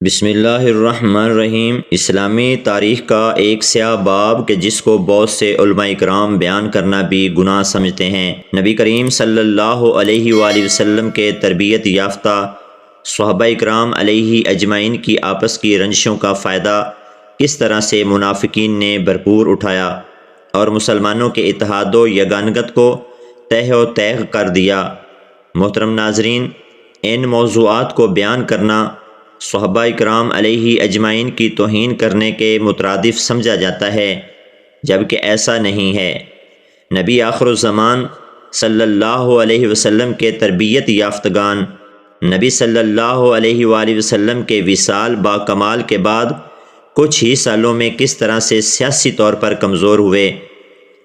بسم اللہ الرحمن الرحیم۔ اسلامی تاریخ کا ایک سیاہ باب کہ جس کو بہت سے علماء اکرام بیان کرنا بھی گناہ سمجھتے ہیں۔ نبی کریم صلی اللہ علیہ وآلہ وسلم کے تربیت یافتہ صحابہ اکرام علیہ اجمعین کی آپس کی رنجشوں کا فائدہ کس طرح سے منافقین نے بھرپور اٹھایا اور مسلمانوں کے اتحاد و یگانگت کو تہ و تیغ کر دیا۔ محترم ناظرین، ان موضوعات کو بیان کرنا صحابہ اکرام علیہ اجمعین کی توہین کرنے کے مترادف سمجھا جاتا ہے، جبکہ ایسا نہیں ہے۔ نبی آخر الزمان صلی اللہ علیہ وسلم کے تربیت یافتگان نبی صلی اللہ علیہ وآلہ وسلم کے وصال با کمال کے بعد کچھ ہی سالوں میں کس طرح سے سیاسی طور پر کمزور ہوئے۔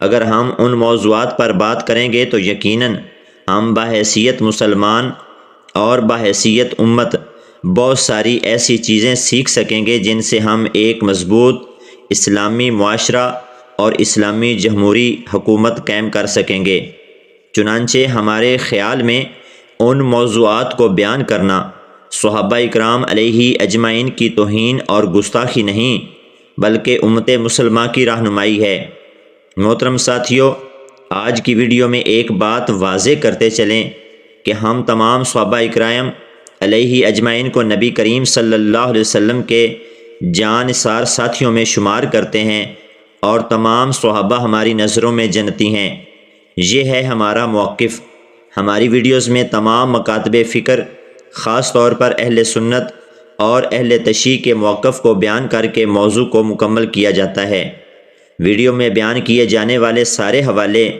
اگر ہم ان موضوعات پر بات کریں گے تو یقیناً ہم بحیثیت مسلمان اور بحیثیت امت بہت ساری ایسی چیزیں سیکھ سکیں گے جن سے ہم ایک مضبوط اسلامی معاشرہ اور اسلامی جمہوری حکومت قائم کر سکیں گے۔ چنانچہ ہمارے خیال میں ان موضوعات کو بیان کرنا صحابہ اکرام علیہ اجمعین کی توہین اور گستاخی نہیں بلکہ امت مسلمہ کی رہنمائی ہے۔ محترم ساتھیو، آج کی ویڈیو میں ایک بات واضح کرتے چلیں کہ ہم تمام صحابہ اکرام علیہ اجمعین کو نبی کریم صلی اللہ علیہ وسلم کے جان نثار ساتھیوں میں شمار کرتے ہیں اور تمام صحابہ ہماری نظروں میں جنتی ہیں۔ یہ ہے ہمارا موقف۔ ہماری ویڈیوز میں تمام مکاتب فکر، خاص طور پر اہل سنت اور اہل تشیع کے موقف کو بیان کر کے موضوع کو مکمل کیا جاتا ہے۔ ویڈیو میں بیان کیے جانے والے سارے حوالے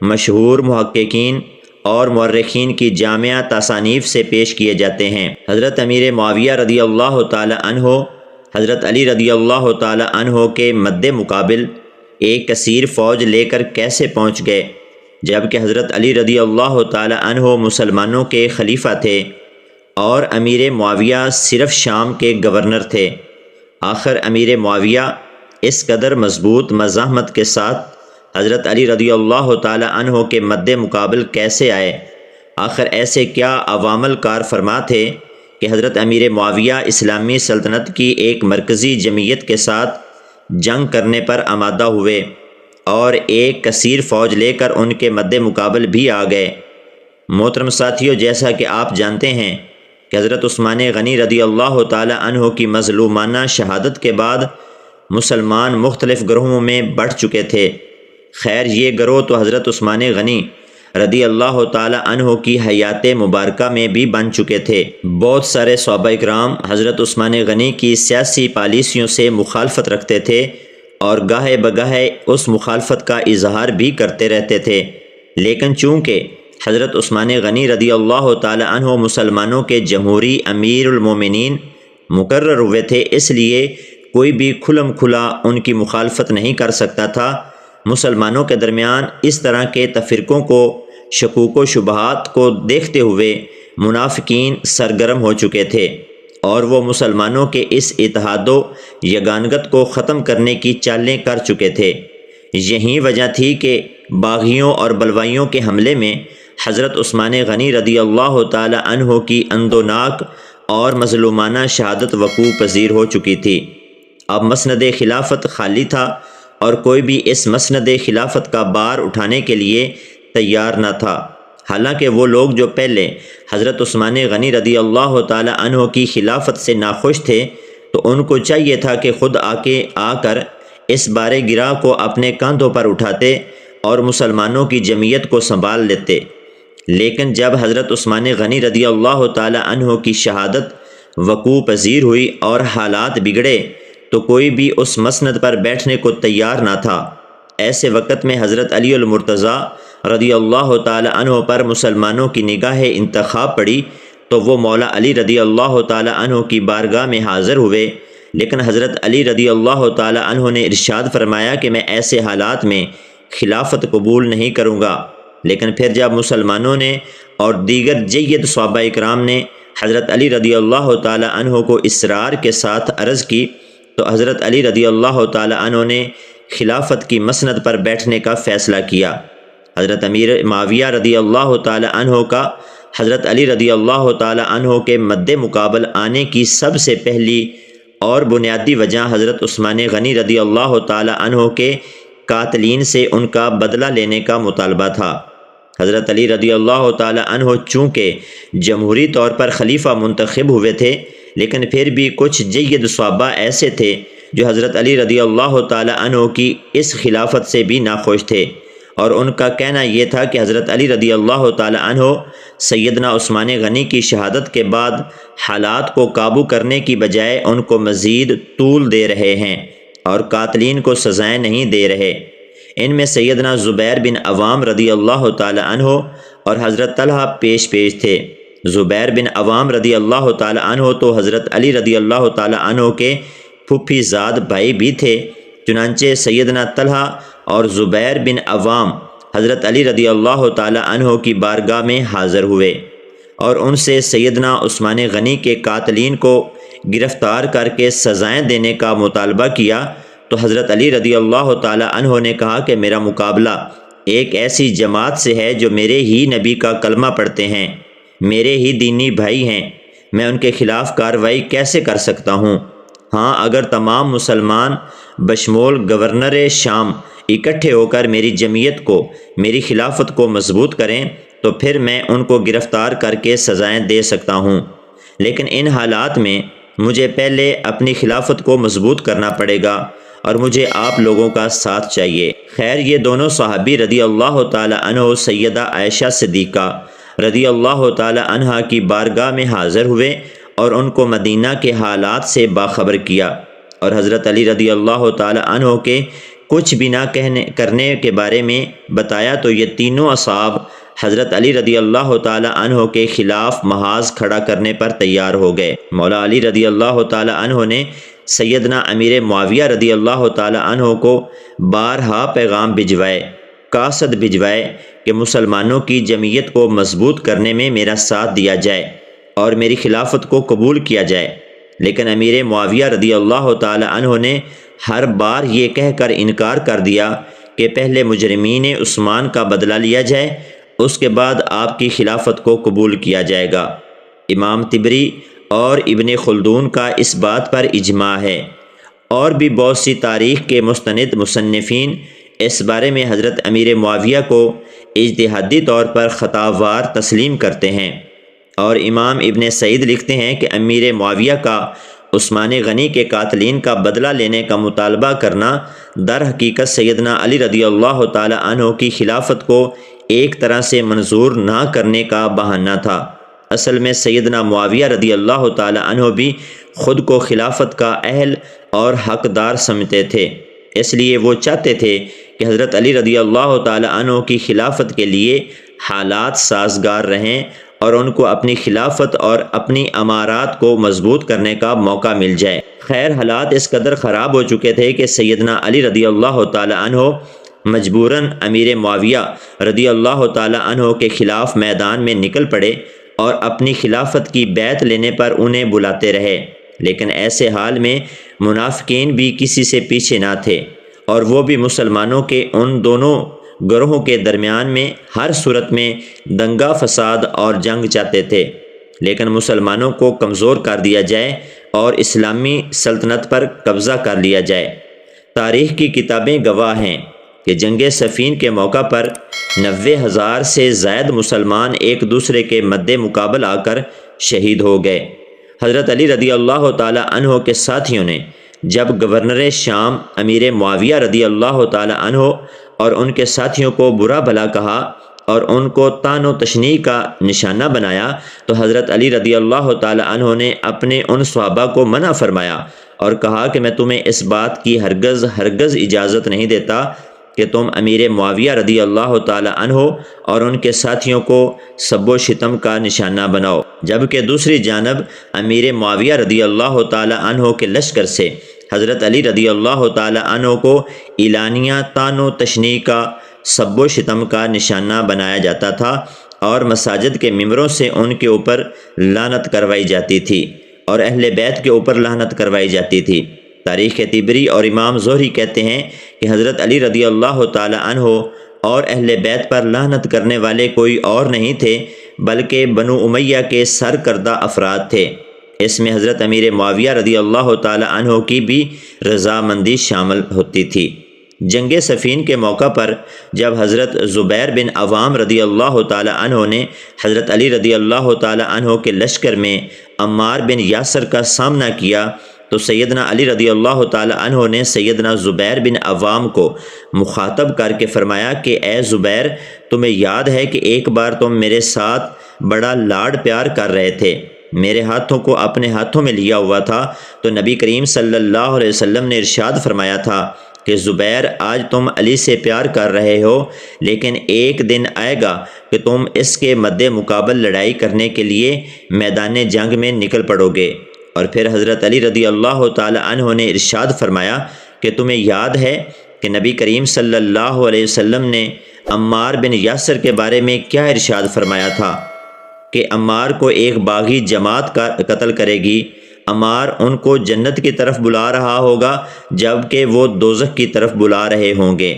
مشہور محققین اور مورخین کی جامعہ تصانیف سے پیش کیے جاتے ہیں۔ حضرت امیر معاویہ رضی اللہ تعالی عنہ حضرت علی رضی اللہ تعالی عنہ کے مد مقابل ایک کثیر فوج لے کر کیسے پہنچ گئے، جبکہ حضرت علی رضی اللہ تعالی عنہ مسلمانوں کے خلیفہ تھے اور امیر معاویہ صرف شام کے گورنر تھے۔ آخر امیر معاویہ اس قدر مضبوط مزاحمت کے ساتھ حضرت علی رضی اللہ تعالی عنہ کے مد مقابل کیسے آئے؟ آخر ایسے کیا عوامل کار فرما تھے کہ حضرت امیر معاویہ اسلامی سلطنت کی ایک مرکزی جمعیت کے ساتھ جنگ کرنے پر آمادہ ہوئے اور ایک کثیر فوج لے کر ان کے مد مقابل بھی آ گئے؟ محترم ساتھیو، جیسا کہ آپ جانتے ہیں کہ حضرت عثمان غنی رضی اللہ تعالی عنہ کی مظلومانہ شہادت کے بعد مسلمان مختلف گروہوں میں بٹ چکے تھے۔ خیر، یہ گروہ تو حضرت عثمان غنی رضی اللہ تعالی عنہ کی حیات مبارکہ میں بھی بن چکے تھے۔ بہت سارے صحابہ اکرام حضرت عثمان غنی کی سیاسی پالیسیوں سے مخالفت رکھتے تھے اور گاہے بگاہے اس مخالفت کا اظہار بھی کرتے رہتے تھے، لیکن چونکہ حضرت عثمان غنی رضی اللہ تعالی عنہ مسلمانوں کے جمہوری امیر المومنین مقرر ہوئے تھے، اس لیے کوئی بھی کھلم کھلا ان کی مخالفت نہیں کر سکتا تھا۔ مسلمانوں کے درمیان اس طرح کے تفرقوں کو، شکوک و شبہات کو دیکھتے ہوئے منافقین سرگرم ہو چکے تھے اور وہ مسلمانوں کے اس اتحاد و یگانگت کو ختم کرنے کی چالیں کر چکے تھے۔ یہی وجہ تھی کہ باغیوں اور بلوائیوں کے حملے میں حضرت عثمان غنی رضی اللہ تعالی عنہ کی اندوناک اور مظلومانہ شہادت وقوع پذیر ہو چکی تھی۔ اب مسند خلافت خالی تھا اور کوئی بھی اس مسند خلافت کا بار اٹھانے کے لیے تیار نہ تھا۔ حالانکہ وہ لوگ جو پہلے حضرت عثمان غنی رضی اللہ تعالی عنہ کی خلافت سے ناخوش تھے تو ان کو چاہیے تھا کہ خود آ کر اس بار گراں کو اپنے کاندھوں پر اٹھاتے اور مسلمانوں کی جمعیت کو سنبھال لیتے، لیکن جب حضرت عثمان غنی رضی اللہ تعالی عنہ کی شہادت وقوع پذیر ہوئی اور حالات بگڑے تو کوئی بھی اس مسند پر بیٹھنے کو تیار نہ تھا۔ ایسے وقت میں حضرت علی المرتضیٰ رضی اللہ تعالی عنہ پر مسلمانوں کی نگاہ انتخاب پڑی تو وہ مولا علی رضی اللہ تعالی عنہ کی بارگاہ میں حاضر ہوئے، لیکن حضرت علی رضی اللہ تعالی عنہ نے ارشاد فرمایا کہ میں ایسے حالات میں خلافت قبول نہیں کروں گا۔ لیکن پھر جب مسلمانوں نے اور دیگر جید صحابہ اکرام نے حضرت علی رضی اللہ تعالی عنہ کو اصرار کے ساتھ عرض کی تو حضرت علی رضی اللہ تعالی عنہ نے خلافت کی مسند پر بیٹھنے کا فیصلہ کیا۔ حضرت امیر معاویہ رضی اللہ تعالی عنہ کا حضرت علی رضی اللہ تعالی عنہ کے مد مقابل آنے کی سب سے پہلی اور بنیادی وجہ حضرت عثمان غنی رضی اللہ تعالی عنہ کے قاتلین سے ان کا بدلہ لینے کا مطالبہ تھا۔ حضرت علی رضی اللہ تعالی عنہ چونکہ جمہوری طور پر خلیفہ منتخب ہوئے تھے، لیکن پھر بھی کچھ جید صحابہ ایسے تھے جو حضرت علی رضی اللہ تعالی عنہ کی اس خلافت سے بھی ناخوش تھے، اور ان کا کہنا یہ تھا کہ حضرت علی رضی اللہ تعالی عنہ سیدنا عثمان غنی کی شہادت کے بعد حالات کو قابو کرنے کی بجائے ان کو مزید طول دے رہے ہیں اور قاتلین کو سزائیں نہیں دے رہے۔ ان میں سیدنا زبیر بن عوام رضی اللہ تعالی عنہ اور حضرت طلحہ پیش تھے۔ زبیر بن عوام رضی اللہ تعالی عنہ تو حضرت علی رضی اللہ تعالی عنہ کے پھوپھی زاد بھائی بھی تھے، چنانچہ سیدنا طلحہ اور زبیر بن عوام حضرت علی رضی اللہ تعالی عنہ کی بارگاہ میں حاضر ہوئے اور ان سے سیدنا عثمان غنی کے قاتلین کو گرفتار کر کے سزائیں دینے کا مطالبہ کیا، تو حضرت علی رضی اللہ تعالی عنہ نے کہا کہ میرا مقابلہ ایک ایسی جماعت سے ہے جو میرے ہی نبی کا کلمہ پڑھتے ہیں، میرے ہی دینی بھائی ہیں، میں ان کے خلاف کارروائی کیسے کر سکتا ہوں؟ ہاں، اگر تمام مسلمان بشمول گورنر شام اکٹھے ہو کر میری جمعیت کو، میری خلافت کو مضبوط کریں تو پھر میں ان کو گرفتار کر کے سزائیں دے سکتا ہوں، لیکن ان حالات میں مجھے پہلے اپنی خلافت کو مضبوط کرنا پڑے گا اور مجھے آپ لوگوں کا ساتھ چاہیے۔ خیر، یہ دونوں صحابی رضی اللہ تعالی عنہ سیدہ عائشہ صدیقہ رضی اللہ تعالی عنہا کی بارگاہ میں حاضر ہوئے اور ان کو مدینہ کے حالات سے باخبر کیا، اور حضرت علی رضی اللہ تعالی عنہ کے کچھ بھی نہ کرنے کے بارے میں بتایا، تو یہ تینوں اصحاب حضرت علی رضی اللہ تعالی عنہ کے خلاف محاذ کھڑا کرنے پر تیار ہو گئے۔ مولا علی رضی اللہ تعالی عنہ نے سیدنا امیر معاویہ رضی اللہ تعالی عنہ کو بارہا پیغام بھجوائے، قاصد بھجوائے کہ مسلمانوں کی جمعیت کو مضبوط کرنے میں میرا ساتھ دیا جائے اور میری خلافت کو قبول کیا جائے، لیکن امیر معاویہ رضی اللہ تعالی عنہ نے ہر بار یہ کہہ کر انکار کر دیا کہ پہلے مجرمین عثمان کا بدلہ لیا جائے، اس کے بعد آپ کی خلافت کو قبول کیا جائے گا۔ امام طبری اور ابن خلدون کا اس بات پر اجماع ہے، اور بھی بہت سی تاریخ کے مستند مصنفین اس بارے میں حضرت امیر معاویہ کو اجتہادی طور پر خطا وار تسلیم کرتے ہیں، اور امام ابن سعید لکھتے ہیں کہ امیر معاویہ کا عثمان غنی کے قاتلین کا بدلہ لینے کا مطالبہ کرنا در حقیقت سیدنا علی رضی اللہ تعالی عنہ کی خلافت کو ایک طرح سے منظور نہ کرنے کا بہانہ تھا۔ اصل میں سیدنا معاویہ رضی اللہ تعالی عنہ بھی خود کو خلافت کا اہل اور حقدار سمجھتے تھے، اس لیے وہ چاہتے تھے کہ حضرت علی رضی اللہ تعالی عنہ کی خلافت کے لیے حالات سازگار رہیں اور ان کو اپنی خلافت اور اپنی امارات کو مضبوط کرنے کا موقع مل جائے۔ خیر، حالات اس قدر خراب ہو چکے تھے کہ سیدنا علی رضی اللہ تعالی عنہ مجبوراً امیر معاویہ رضی اللہ تعالی عنہ کے خلاف میدان میں نکل پڑے اور اپنی خلافت کی بیعت لینے پر انہیں بلاتے رہے، لیکن ایسے حال میں منافقین بھی کسی سے پیچھے نہ تھے، اور وہ بھی مسلمانوں کے ان دونوں گروہوں کے درمیان میں ہر صورت میں دنگا فساد اور جنگ چاہتے تھے، لیکن مسلمانوں کو کمزور کر دیا جائے اور اسلامی سلطنت پر قبضہ کر لیا جائے۔ تاریخ کی کتابیں گواہ ہیں کہ جنگ صفین کے موقع پر 90,000 سے زائد مسلمان ایک دوسرے کے مد مقابل آ کر شہید ہو گئے۔ حضرت علی رضی اللہ تعالی عنہ کے ساتھیوں نے جب گورنر شام امیر معاویہ رضی اللہ تعالی عنہ اور ان کے ساتھیوں کو برا بھلا کہا اور ان کو طعن و تشنیع کا نشانہ بنایا، تو حضرت علی رضی اللہ تعالی عنہ نے اپنے ان صحابہ کو منع فرمایا اور کہا کہ میں تمہیں اس بات کی ہرگز اجازت نہیں دیتا کہ تم امیر معاویہ رضی اللہ تعالی عنہ اور ان کے ساتھیوں کو سب و شتم کا نشانہ بناؤ، جبکہ دوسری جانب امیر معاویہ رضی اللہ تعالی عنہ کے لشکر سے حضرت علی رضی اللہ تعالی عنہ کو اعلانیہ طعن و تشنیع کا، سب و شتم کا نشانہ بنایا جاتا تھا، اور مساجد کے ممبروں سے ان کے اوپر لعنت کروائی جاتی تھی اور اہل بیت کے اوپر لعنت کروائی جاتی تھی۔ تاریخ طبری اور امام زہری کہتے ہیں کہ حضرت علی رضی اللہ تعالی عنہ اور اہل بیت پر لعنت کرنے والے کوئی اور نہیں تھے بلکہ بنو امیہ کے سرکردہ افراد تھے۔ اس میں حضرت امیر معاویہ رضی اللہ تعالی عنہ کی بھی رضامندی شامل ہوتی تھی۔ جنگ صفین کے موقع پر جب حضرت زبیر بن عوام رضی اللہ تعالی عنہ نے حضرت علی رضی اللہ تعالی عنہ کے لشکر میں عمار بن یاسر کا سامنا کیا تو سیدنا علی رضی اللہ تعالی عنہ نے سیدنا زبیر بن عوام کو مخاطب کر کے فرمایا کہ اے زبیر، تمہیں یاد ہے کہ ایک بار تم میرے ساتھ بڑا لاڈ پیار کر رہے تھے، میرے ہاتھوں کو اپنے ہاتھوں میں لیا ہوا تھا، تو نبی کریم صلی اللہ علیہ وسلم نے ارشاد فرمایا تھا کہ زبیر، آج تم علی سے پیار کر رہے ہو، لیکن ایک دن آئے گا کہ تم اس کے مد مقابل لڑائی کرنے کے لیے میدان جنگ میں نکل پڑو گے۔ اور پھر حضرت علی رضی اللہ تعالی عنہ نے ارشاد فرمایا کہ تمہیں یاد ہے کہ نبی کریم صلی اللہ علیہ وسلم نے عمار بن یاسر کے بارے میں کیا ارشاد فرمایا تھا کہ عمار کو ایک باغی جماعت کا قتل کرے گی، عمار ان کو جنت کی طرف بلا رہا ہوگا جبکہ وہ دوزخ کی طرف بلا رہے ہوں گے۔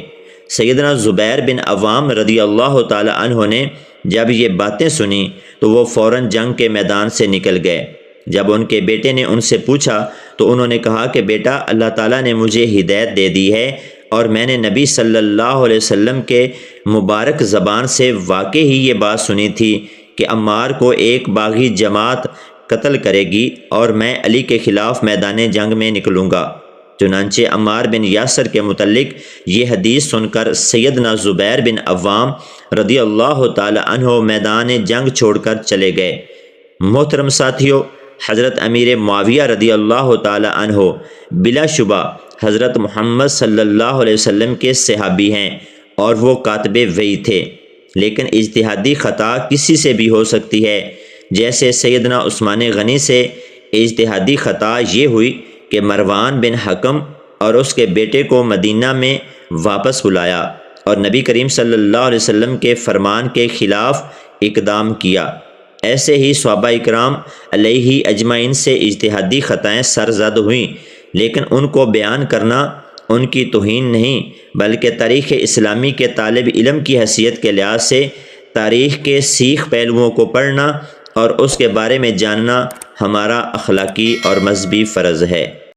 سیدنا زبیر بن عوام رضی اللہ تعالی عنہ نے جب یہ باتیں سنی تو وہ فوراً جنگ کے میدان سے نکل گئے۔ جب ان کے بیٹے نے ان سے پوچھا تو انہوں نے کہا کہ بیٹا، اللہ تعالیٰ نے مجھے ہدایت دے دی ہے اور میں نے نبی صلی اللہ علیہ وسلم کے مبارک زبان سے واقعی ہی یہ بات سنی تھی کہ عمار کو ایک باغی جماعت قتل کرے گی اور میں علی کے خلاف میدان جنگ میں نکلوں گا۔ چنانچہ عمار بن یاسر کے متعلق یہ حدیث سن کر سیدنا زبیر بن عوام رضی اللہ تعالی عنہ میدان جنگ چھوڑ کر چلے گئے۔ محترم ساتھیو، حضرت امیر معاویہ رضی اللہ تعالی عنہ بلا شبہ حضرت محمد صلی اللہ علیہ وسلم کے صحابی ہیں اور وہ کاتب وحی تھے، لیکن اجتہادی خطا کسی سے بھی ہو سکتی ہے۔ جیسے سیدنا عثمان غنی سے اجتہادی خطا یہ ہوئی کہ مروان بن حکم اور اس کے بیٹے کو مدینہ میں واپس بلایا اور نبی کریم صلی اللہ علیہ وسلم کے فرمان کے خلاف اقدام کیا۔ ایسے ہی صحابہ اکرام علیہ اجمعین سے اجتہادی خطائیں سرزد ہوئیں، لیکن ان کو بیان کرنا ان کی توہین نہیں بلکہ تاریخ اسلامی کے طالب علم کی حیثیت کے لحاظ سے تاریخ کے سیکھ پہلوؤں کو پڑھنا اور اس کے بارے میں جاننا ہمارا اخلاقی اور مذہبی فرض ہے۔